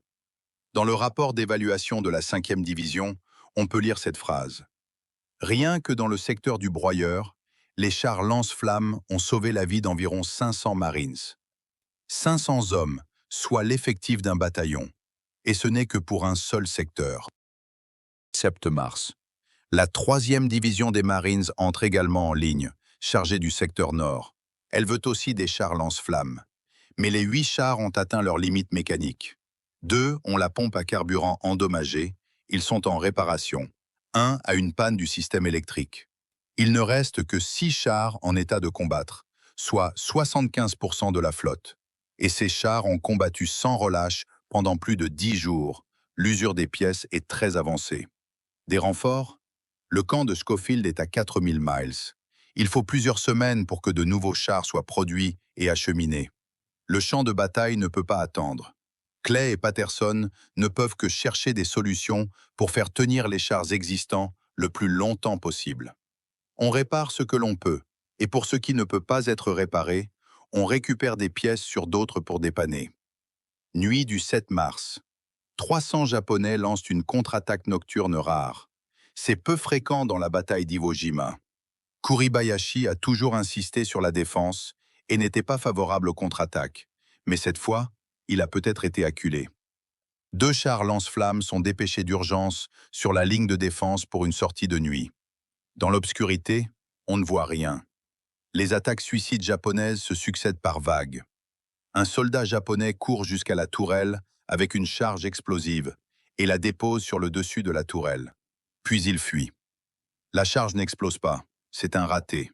Dans le rapport d'évaluation de la 5e division, on peut lire cette phrase. Rien que dans le secteur du broyeur, les chars lance-flammes ont sauvé la vie d'environ 500 Marines. 500 hommes, soit l'effectif d'un bataillon. Et ce n'est que pour un seul secteur. 7 mars. La 3e division des Marines entre également en ligne, chargée du secteur nord. Elle veut aussi des chars lance-flammes. Mais les 8 chars ont atteint leur limite mécanique. 2 ont la pompe à carburant endommagée, ils sont en réparation. 1 a une panne du système électrique. Il ne reste que 6 chars en état de combattre, soit 75% de la flotte. Et ces chars ont combattu sans relâche pendant plus de 10 jours. L'usure des pièces est très avancée. Des renforts? Le camp de Schofield est à 4000 miles. Il faut plusieurs semaines pour que de nouveaux chars soient produits et acheminés. Le champ de bataille ne peut pas attendre. Clay et Patterson ne peuvent que chercher des solutions pour faire tenir les chars existants le plus longtemps possible. On répare ce que l'on peut, et pour ce qui ne peut pas être réparé, on récupère des pièces sur d'autres pour dépanner. Nuit du 7 mars. 300 Japonais lancent une contre-attaque nocturne rare. C'est peu fréquent dans la bataille d'Iwo Jima. Kuribayashi a toujours insisté sur la défense et n'était pas favorable aux contre-attaques, mais cette fois, il a peut-être été acculé. 2 chars lance-flammes sont dépêchés d'urgence sur la ligne de défense pour une sortie de nuit. Dans l'obscurité, on ne voit rien. Les attaques suicides japonaises se succèdent par vagues. Un soldat japonais court jusqu'à la tourelle avec une charge explosive et la dépose sur le dessus de la tourelle. Puis il fuit. La charge n'explose pas, c'est un raté.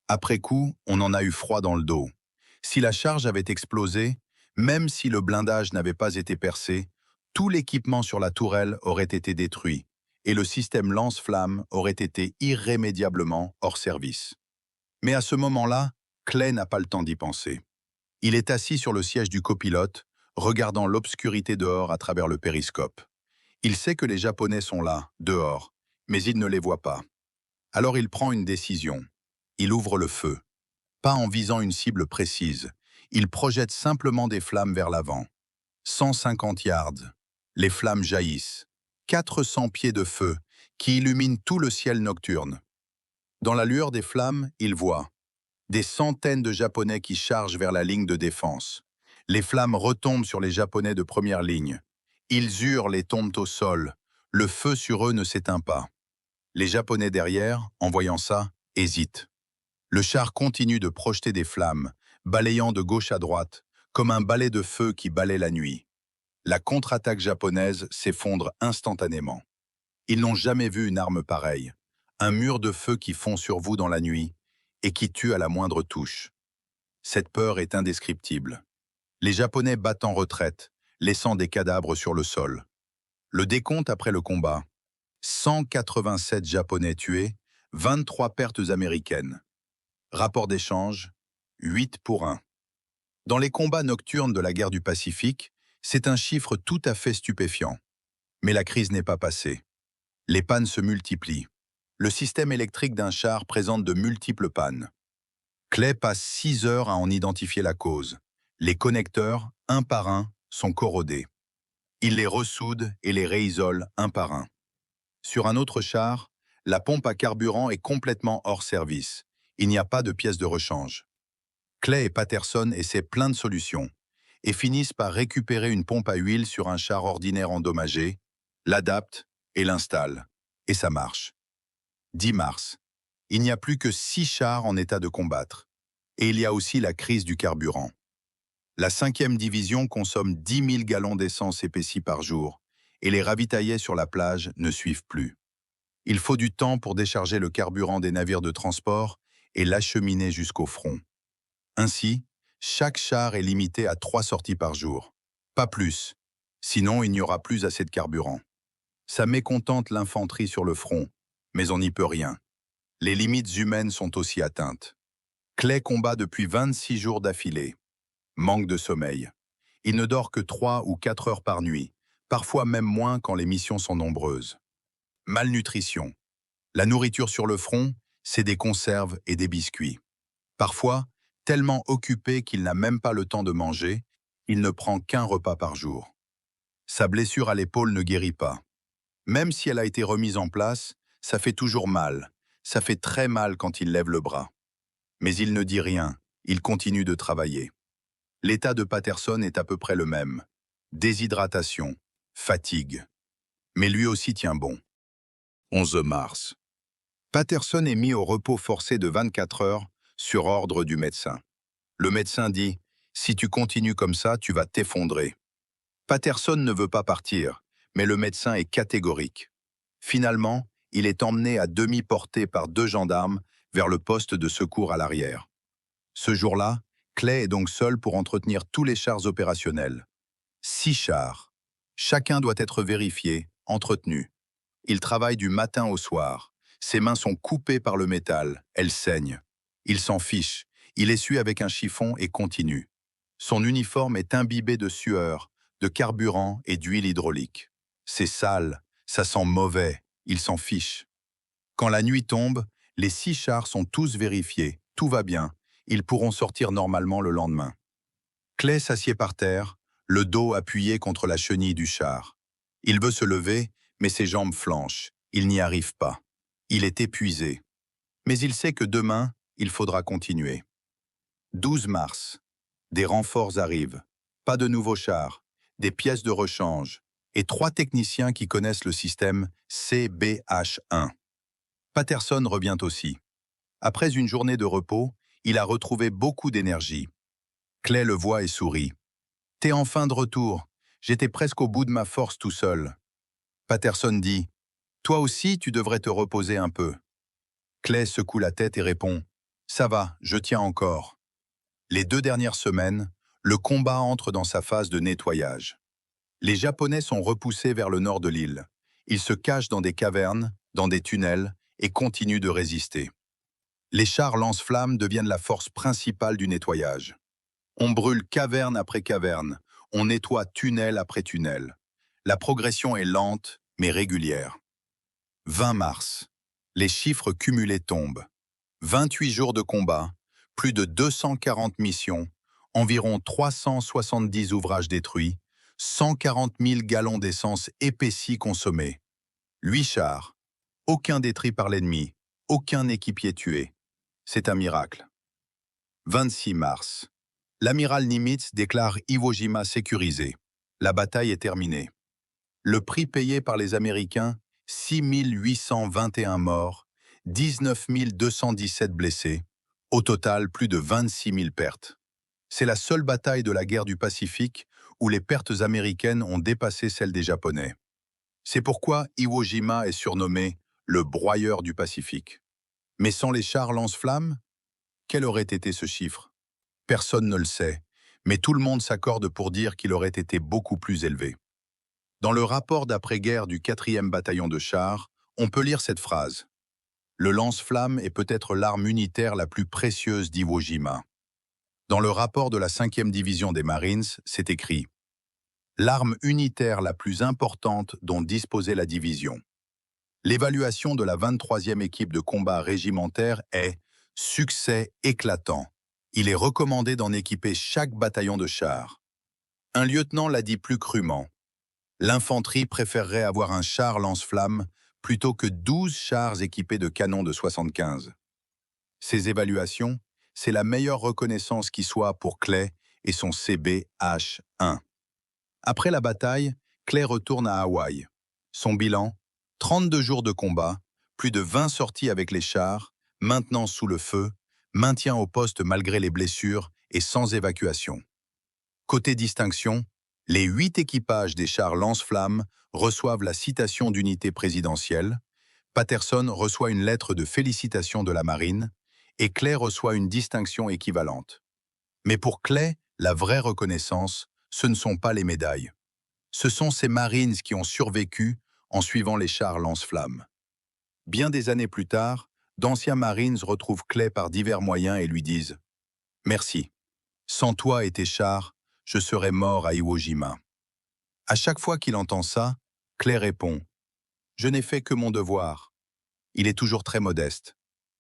Après coup, on en a eu froid dans le dos. Si la charge avait explosé, même si le blindage n'avait pas été percé, tout l'équipement sur la tourelle aurait été détruit et le système lance-flammes aurait été irrémédiablement hors service. Mais à ce moment-là, Clay n'a pas le temps d'y penser. Il est assis sur le siège du copilote, regardant l'obscurité dehors à travers le périscope. Il sait que les Japonais sont là, dehors, mais il ne les voit pas. Alors il prend une décision. Il ouvre le feu. Pas en visant une cible précise. Il projette simplement des flammes vers l'avant. 150 yards. Les flammes jaillissent. 400 pieds de feu qui illuminent tout le ciel nocturne. Dans la lueur des flammes, il voit des centaines de Japonais qui chargent vers la ligne de défense. Les flammes retombent sur les Japonais de première ligne. Ils hurlent et tombent au sol. Le feu sur eux ne s'éteint pas. Les Japonais derrière, en voyant ça, hésitent. Le char continue de projeter des flammes, balayant de gauche à droite, comme un balai de feu qui balaie la nuit. La contre-attaque japonaise s'effondre instantanément. Ils n'ont jamais vu une arme pareille. Un mur de feu qui fond sur vous dans la nuit et qui tue à la moindre touche. Cette peur est indescriptible. Les Japonais battent en retraite, laissant des cadavres sur le sol. Le décompte après le combat. 187 Japonais tués, 23 pertes américaines. Rapport d'échange, 8 pour 1. Dans les combats nocturnes de la guerre du Pacifique, c'est un chiffre tout à fait stupéfiant. Mais la crise n'est pas passée. Les pannes se multiplient. Le système électrique d'un char présente de multiples pannes. Clay passe 6 heures à en identifier la cause. Les connecteurs, un par un, sont corrodés. Il les ressoude et les réisole un par un. Sur un autre char, la pompe à carburant est complètement hors service. Il n'y a pas de pièces de rechange. Clay et Patterson essaient plein de solutions et finissent par récupérer une pompe à huile sur un char ordinaire endommagé, l'adaptent et l'installent. Et ça marche. 10 mars. Il n'y a plus que 6 chars en état de combattre. Et il y a aussi la crise du carburant. La 5e division consomme 10 000 gallons d'essence épaissie par jour et les ravitaillers sur la plage ne suivent plus. Il faut du temps pour décharger le carburant des navires de transport et l'acheminer jusqu'au front. Ainsi, chaque char est limité à 3 sorties par jour. Pas plus, sinon il n'y aura plus assez de carburant. Ça mécontente l'infanterie sur le front, mais on n'y peut rien. Les limites humaines sont aussi atteintes. Clay combat depuis 26 jours d'affilée. Manque de sommeil. Il ne dort que 3 ou 4 heures par nuit, parfois même moins quand les missions sont nombreuses. Malnutrition. La nourriture sur le front, c'est des conserves et des biscuits. Parfois, tellement occupé qu'il n'a même pas le temps de manger, il ne prend qu'un repas par jour. Sa blessure à l'épaule ne guérit pas. Même si elle a été remise en place, ça fait toujours mal. Ça fait très mal quand il lève le bras. Mais il ne dit rien, il continue de travailler. L'état de Patterson est à peu près le même. Déshydratation, fatigue. Mais lui aussi tient bon. 11 mars. Patterson est mis au repos forcé de 24 heures sur ordre du médecin. Le médecin dit « Si tu continues comme ça, tu vas t'effondrer ». Patterson ne veut pas partir, mais le médecin est catégorique. Finalement, il est emmené à demi-portée par 2 gendarmes vers le poste de secours à l'arrière. Ce jour-là, Clay est donc seul pour entretenir tous les chars opérationnels. 6 chars. Chacun doit être vérifié, entretenu. Il travaille du matin au soir. Ses mains sont coupées par le métal, elles saignent. Il s'en fiche, il essuie avec un chiffon et continue. Son uniforme est imbibé de sueur, de carburant et d'huile hydraulique. C'est sale, ça sent mauvais, il s'en fiche. Quand la nuit tombe, les 6 chars sont tous vérifiés, tout va bien, ils pourront sortir normalement le lendemain. Clay s'assied par terre, le dos appuyé contre la chenille du char. Il veut se lever, mais ses jambes flanchent, il n'y arrive pas. Il est épuisé. Mais il sait que demain, il faudra continuer. 12 mars. Des renforts arrivent. Pas de nouveaux chars, des pièces de rechange et 3 techniciens qui connaissent le système CBH1. Patterson revient aussi. Après une journée de repos, il a retrouvé beaucoup d'énergie. Clay le voit et sourit. « T'es enfin de retour. J'étais presque au bout de ma force tout seul. » Patterson dit « Toi aussi, tu devrais te reposer un peu. » Clay secoue la tête et répond « Ça va, je tiens encore. » Les 2 dernières semaines, le combat entre dans sa phase de nettoyage. Les Japonais sont repoussés vers le nord de l'île. Ils se cachent dans des cavernes, dans des tunnels, et continuent de résister. Les chars lance-flammes deviennent la force principale du nettoyage. On brûle caverne après caverne, on nettoie tunnel après tunnel. La progression est lente, mais régulière. 20 mars. Les chiffres cumulés tombent. 28 jours de combat, plus de 240 missions, environ 370 ouvrages détruits, 140 000 gallons d'essence épaissis consommés. 8 chars, aucun détruit par l'ennemi, aucun équipier tué. C'est un miracle. 26 mars. L'amiral Nimitz déclare Iwo Jima sécurisé. La bataille est terminée. Le prix payé par les Américains, 6 821 morts, 19 217 blessés, au total plus de 26 000 pertes. C'est la seule bataille de la guerre du Pacifique où les pertes américaines ont dépassé celles des Japonais. C'est pourquoi Iwo Jima est surnommé le broyeur du Pacifique. Mais sans les chars lance-flammes, quel aurait été ce chiffre? Personne ne le sait, mais tout le monde s'accorde pour dire qu'il aurait été beaucoup plus élevé. Dans le rapport d'après-guerre du 4e bataillon de chars, on peut lire cette phrase. Le lance-flamme est peut-être l'arme unitaire la plus précieuse d'Iwo Jima. Dans le rapport de la 5e division des Marines, c'est écrit « L'arme unitaire la plus importante dont disposait la division ». L'évaluation de la 23e équipe de combat régimentaire est « succès éclatant ». Il est recommandé d'en équiper chaque bataillon de chars. Un lieutenant l'a dit plus crûment. L'infanterie préférerait avoir un char lance-flamme plutôt que 12 chars équipés de canons de 75. Ces évaluations, c'est la meilleure reconnaissance qui soit pour Clay et son CBH-1. Après la bataille, Clay retourne à Hawaï. Son bilan, 32 jours de combat, plus de 20 sorties avec les chars, maintenant sous le feu, maintien au poste malgré les blessures et sans évacuation. Côté distinction, les 8 équipages des chars lance-flammes reçoivent la citation d'unité présidentielle, Patterson reçoit une lettre de félicitation de la marine et Clay reçoit une distinction équivalente. Mais pour Clay, la vraie reconnaissance, ce ne sont pas les médailles. Ce sont ces Marines qui ont survécu en suivant les chars lance-flammes. Bien des années plus tard, d'anciens Marines retrouvent Clay par divers moyens et lui disent « Merci. Sans toi et tes chars, je serais mort à Iwo Jima. » À chaque fois qu'il entend ça, Clay répond « Je n'ai fait que mon devoir. » Il est toujours très modeste.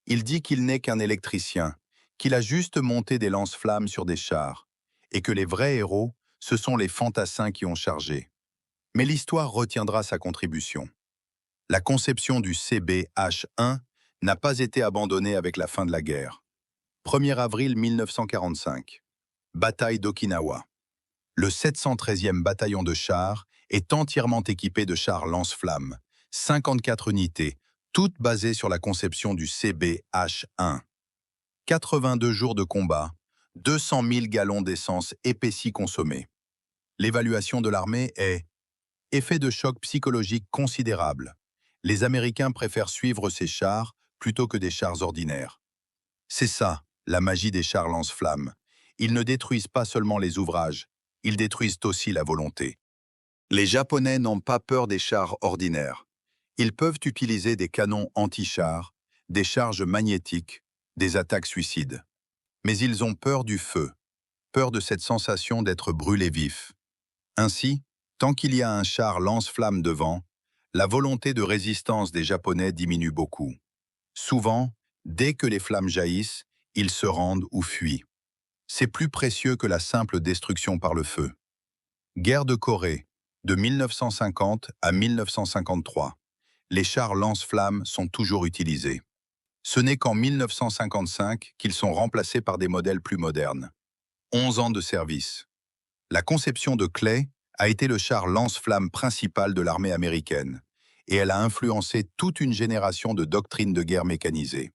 Il dit qu'il n'est qu'un électricien, qu'il a juste monté des lance-flammes sur des chars, et que les vrais héros, ce sont les fantassins qui ont chargé. Mais l'histoire retiendra sa contribution. La conception du CBH-1 n'a pas été abandonnée avec la fin de la guerre. 1er avril 1945. Bataille d'Okinawa. Le 713e bataillon de chars est entièrement équipé de chars lance-flammes, 54 unités, toutes basées sur la conception du CBH-1. 82 jours de combat, 200 000 gallons d'essence épaissis consommés. L'évaluation de l'armée est « effet de choc psychologique considérable. Les Américains préfèrent suivre ces chars plutôt que des chars ordinaires. » C'est ça, la magie des chars lance-flammes. Ils ne détruisent pas seulement les ouvrages, ils détruisent aussi la volonté. Les Japonais n'ont pas peur des chars ordinaires. Ils peuvent utiliser des canons anti-chars, des charges magnétiques, des attaques suicides. Mais ils ont peur du feu, peur de cette sensation d'être brûlés vifs. Ainsi, tant qu'il y a un char lance-flamme devant, la volonté de résistance des Japonais diminue beaucoup. Souvent, dès que les flammes jaillissent, ils se rendent ou fuient. C'est plus précieux que la simple destruction par le feu. Guerre de Corée, de 1950 à 1953. Les chars lance-flammes sont toujours utilisés. Ce n'est qu'en 1955 qu'ils sont remplacés par des modèles plus modernes. 11 ans de service. La conception de Clay a été le char lance-flamme principal de l'armée américaine, et elle a influencé toute une génération de doctrines de guerre mécanisées.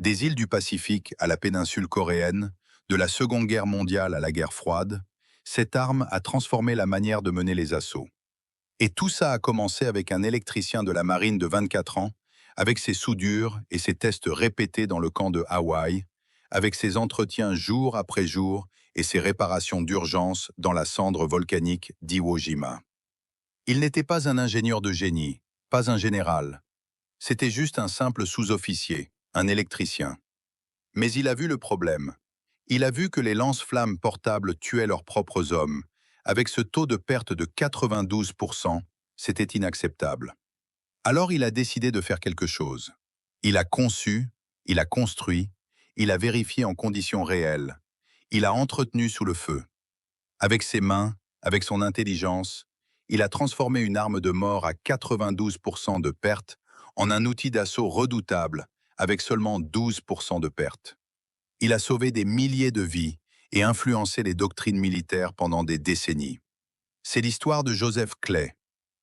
Des îles du Pacifique à la péninsule coréenne, de la Seconde Guerre mondiale à la guerre froide, cette arme a transformé la manière de mener les assauts. Et tout ça a commencé avec un électricien de la marine de 24 ans, avec ses soudures et ses tests répétés dans le camp de Hawaï, avec ses entretiens jour après jour et ses réparations d'urgence dans la cendre volcanique d'Iwo Jima. Il n'était pas un ingénieur de génie, pas un général. C'était juste un simple sous-officier, un électricien. Mais il a vu le problème. Il a vu que les lance-flammes portables tuaient leurs propres hommes. Avec ce taux de perte de 92%, c'était inacceptable. Alors il a décidé de faire quelque chose. Il a conçu, il a construit, il a vérifié en conditions réelles. Il a entretenu sous le feu. Avec ses mains, avec son intelligence, il a transformé une arme de mort à 92% de perte en un outil d'assaut redoutable avec seulement 12% de perte. Il a sauvé des milliers de vies et influencé les doctrines militaires pendant des décennies. C'est l'histoire de Joseph Clay,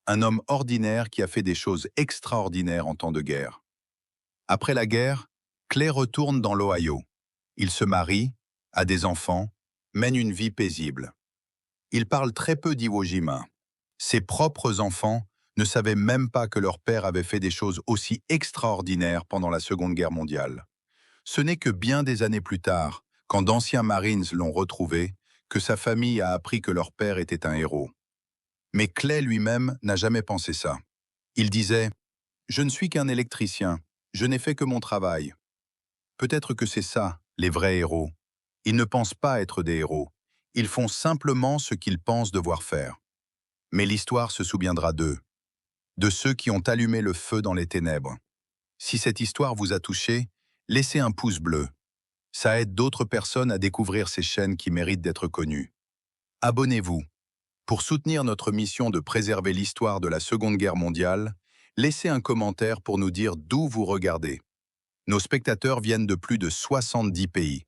un homme ordinaire qui a fait des choses extraordinaires en temps de guerre. Après la guerre, Clay retourne dans l'Ohio. Il se marie, a des enfants, mène une vie paisible. Il parle très peu d'Iwo Jima. Ses propres enfants ne savaient même pas que leur père avait fait des choses aussi extraordinaires pendant la Seconde Guerre mondiale. Ce n'est que bien des années plus tard, quand d'anciens Marines l'ont retrouvé, que sa famille a appris que leur père était un héros. Mais Clay lui-même n'a jamais pensé ça. Il disait « Je ne suis qu'un électricien, je n'ai fait que mon travail ». Peut-être que c'est ça, les vrais héros. Ils ne pensent pas être des héros. Ils font simplement ce qu'ils pensent devoir faire. Mais l'histoire se souviendra d'eux, de ceux qui ont allumé le feu dans les ténèbres. Si cette histoire vous a touché, laissez un pouce bleu. Ça aide d'autres personnes à découvrir ces chaînes qui méritent d'être connues. Abonnez-vous. Pour soutenir notre mission de préserver l'histoire de la Seconde Guerre mondiale, laissez un commentaire pour nous dire d'où vous regardez. Nos spectateurs viennent de plus de 70 pays.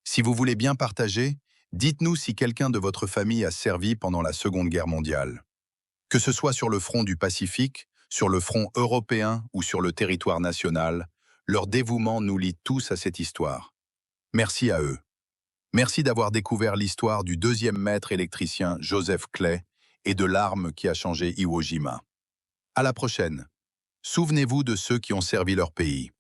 Si vous voulez bien partager, dites-nous si quelqu'un de votre famille a servi pendant la Seconde Guerre mondiale. Que ce soit sur le front du Pacifique, sur le front européen ou sur le territoire national, leur dévouement nous lie tous à cette histoire. Merci à eux. Merci d'avoir découvert l'histoire du deuxième maître électricien Joseph Clay et de l'arme qui a changé Iwo Jima. À la prochaine. Souvenez-vous de ceux qui ont servi leur pays.